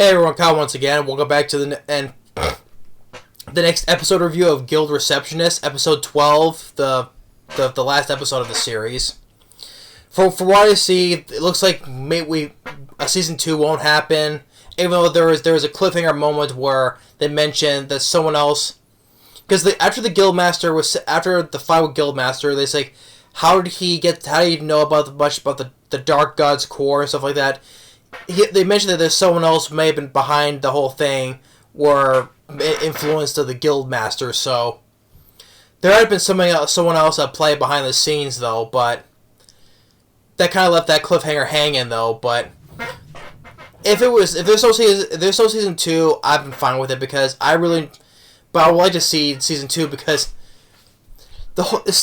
Hey everyone, Kyle once again. Welcome back to the next episode review of Guild Receptionist, episode 12, the last episode of the series. For what I see, it looks like season 2 won't happen, even though there was a cliffhanger moment where they mentioned that someone else, because after the fight with Guildmaster, they say, how did he know about the Dark God's core and stuff like that? They mentioned that there's someone else may have been behind the whole thing, or influenced of the Guildmaster. So there had been someone else at play behind the scenes, though. But that kind of left that cliffhanger hanging, though. But if there's no season 2, I've been fine with it because I would like to see season 2 because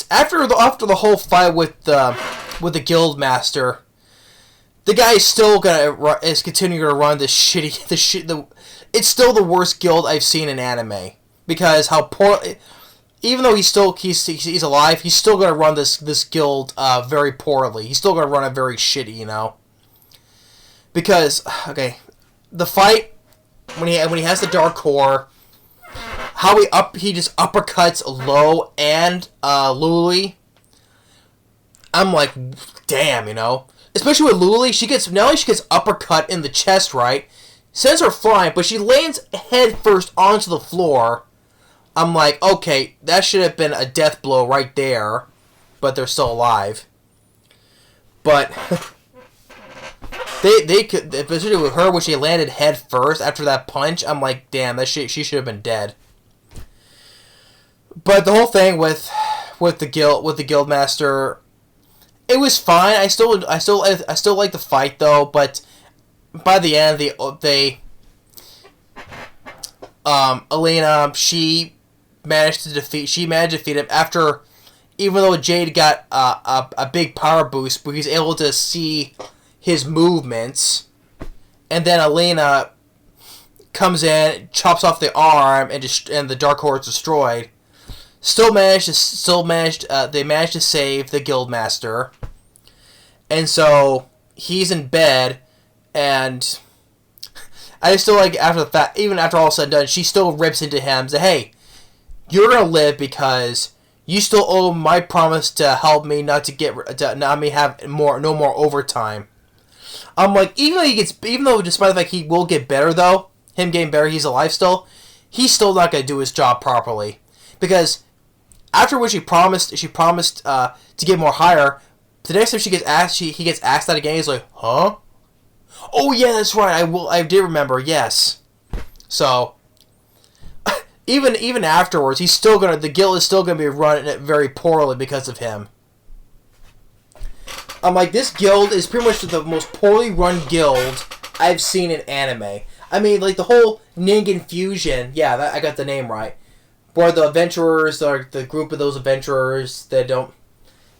after the whole fight with the Guildmaster. The guy is still continuing to run it's still the worst guild I've seen in anime because even though he's alive, he's still gonna run this guild very poorly. He's still gonna run it very shitty, Because the fight when he has the dark core, how he just uppercuts Low and Luli. I'm like, damn, Especially with Luli, she gets uppercut in the chest, right? Sends her flying, but she lands head first onto the floor. I'm like, okay, that should have been a death blow right there, but they're still alive. But they could, especially with her when she landed head first after that punch. I'm like, damn, she should have been dead. But the whole thing with the Guildmaster. It was fine. I still like the fight though, but by the end, Alina, she managed to defeat him after, even though Jade got a big power boost, but he's able to see his movements, and then Alina comes in, chops off the arm, and the Dark Core is destroyed. They managed to save the Guildmaster. And so he's in bed, and I still like after the fact, even after all said and done, she still rips into him and says, "Hey, you're gonna live because you still owe my promise to help me not have no more overtime." I'm like, even though despite the fact he will get better though, him getting better, he's alive still. He's still not gonna do his job properly because after what she promised to get more higher. The next time he gets asked that again. He's like, "Huh? Oh yeah, that's right. I did remember. Yes." So even afterwards, the guild is still gonna be running it very poorly because of him. I'm like, this guild is pretty much the most poorly run guild I've seen in anime. I mean, like the whole Ningen Fusion. Yeah, I got the name right. Where the adventurers, the group of those adventurers that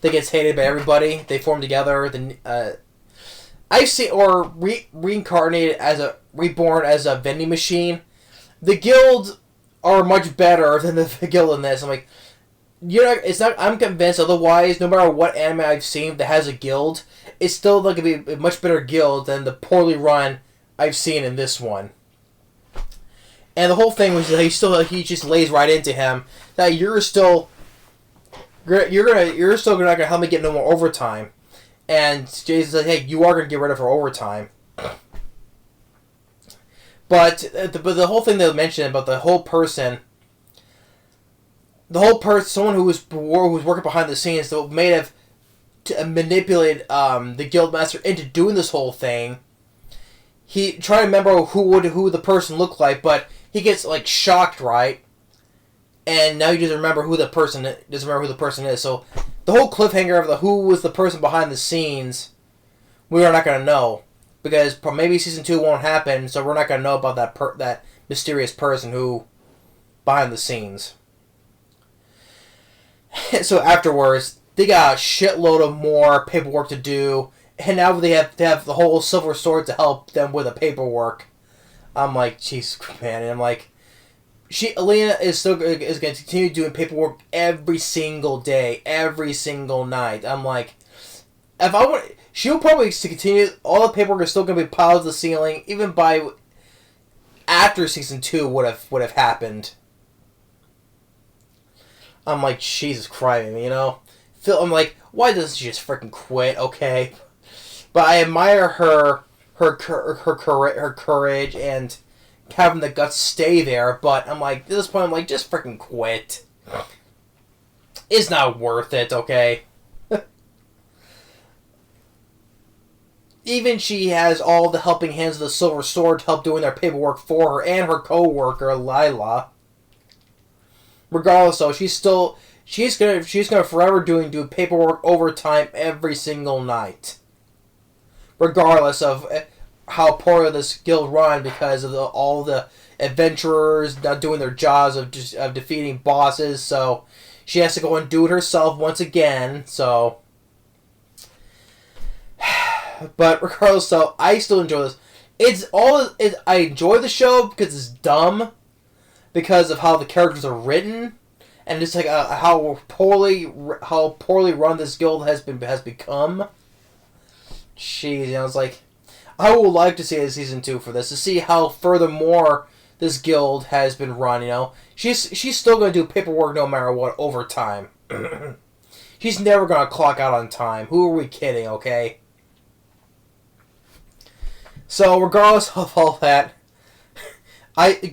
gets hated by everybody. They form together. I've seen reborn as a vending machine. The guild are much better than the guild in this. I'm like, I'm convinced. Otherwise, no matter what anime I've seen that has a guild, it's still going to be a much better guild than the poorly run I've seen in this one. And the whole thing was that he just lays right into him that you're still not gonna help me get no more overtime. And Jason said, "Hey, you are gonna get rid of her overtime." But the whole thing they mentioned about the whole person, someone who was working behind the scenes that may have manipulated the Guildmaster into doing this whole thing. He tried to remember who the person looked like, but he gets like shocked, right? And now he doesn't remember who the person is. So the whole cliffhanger of who was the person behind the scenes, we are not going to know because maybe season 2 won't happen. So we're not going to know about that mysterious person who behind the scenes. So afterwards, they got a shitload of more paperwork to do, and now they have the whole Silver Sword to help them with the paperwork. I'm like, jeez, man, and I'm like. Alina is going to continue doing paperwork every single day, every single night. I'm like, if I want, she'll probably continue. All the paperwork is still going to be piled to the ceiling, even by after season 2 would have happened. I'm like, Jesus Christ, you know? I'm like, why doesn't she just freaking quit? Okay, but I admire her courage and having the guts to stay there. But I'm like, at this point, I'm like, just freaking quit. It's not worth it. Okay. Even she has all the helping hands of the Silver Sword to help doing their paperwork for her and her co-worker Lila. Regardless, though, she's gonna forever do paperwork overtime every single night. Regardless of how poorly this guild run, because of all the adventurers not doing their jobs of defeating bosses, so she has to go and do it herself once again. So, but regardless, though, I still enjoy this. I enjoy the show because it's dumb, because of how the characters are written, and just like how poorly run this guild has become. Jeez, you know, it's like, I would like to see a season 2 for this, to see how furthermore this guild has been run. You know, she's still going to do paperwork no matter what overtime. She's never going to clock out on time. Who are we kidding? Okay. So regardless of all that,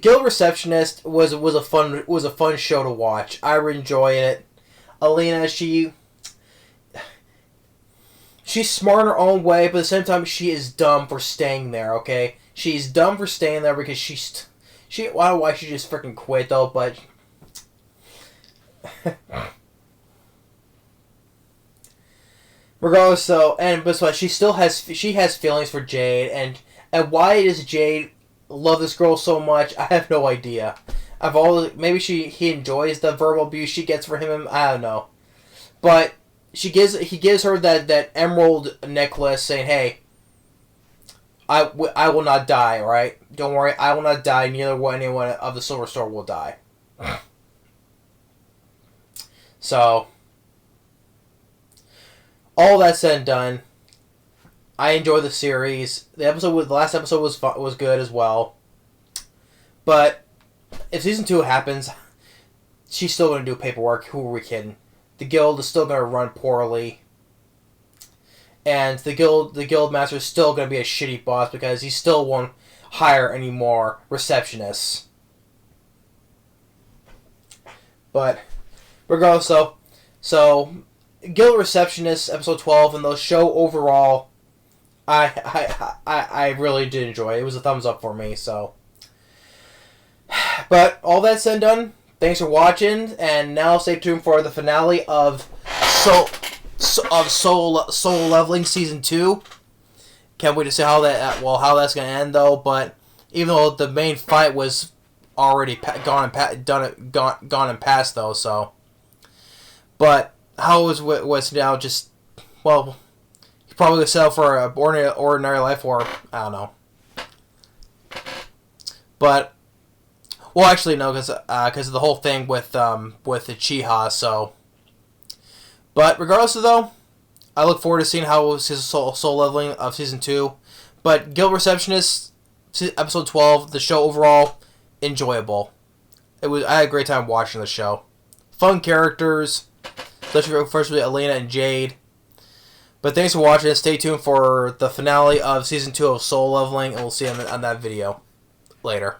Guild Receptionist was a fun show to watch. I enjoy it. Alina, she's smart in her own way, but at the same time, she is dumb for staying there. Okay, she's dumb for staying there because I don't know why she just freaking quit though, but regardless though, but she has feelings for Jade, and why does Jade love this girl so much? I have no idea. Maybe he enjoys the verbal abuse she gets for him. I don't know, but he gives her that emerald necklace, saying, "Hey, I will not die. All right, don't worry, I will not die. Neither will anyone of the Silver Sword will die." So, all that said and done, I enjoy the series. The last episode was good as well. But if season 2 happens, she's still going to do paperwork. Who are we kidding? The guild is still going to run poorly, and the guild master is still going to be a shitty boss because he still won't hire any more receptionists. But regardless, so Guild Receptionist episode 12 and the show overall, I really did enjoy it. It was a thumbs up for me. So, but all that said and done, thanks for watching, and now stay tuned for the finale of Soul Leveling Season 2. Can't wait to see how that's going to end, though. But even though the main fight was already gone and past, though, so. But how was now just, well, he probably would settle for an ordinary life, or I don't know. But, well, actually no, because of the whole thing with the Chiha. So, but regardless of though, I look forward to seeing how his soul leveling of season 2. But Guild Receptionist episode 12, the show overall enjoyable. I had a great time watching the show. Fun characters, especially Alina and Jade. But thanks for watching. Stay tuned for the finale of season 2 of Soul Leveling, and we'll see you on that video later.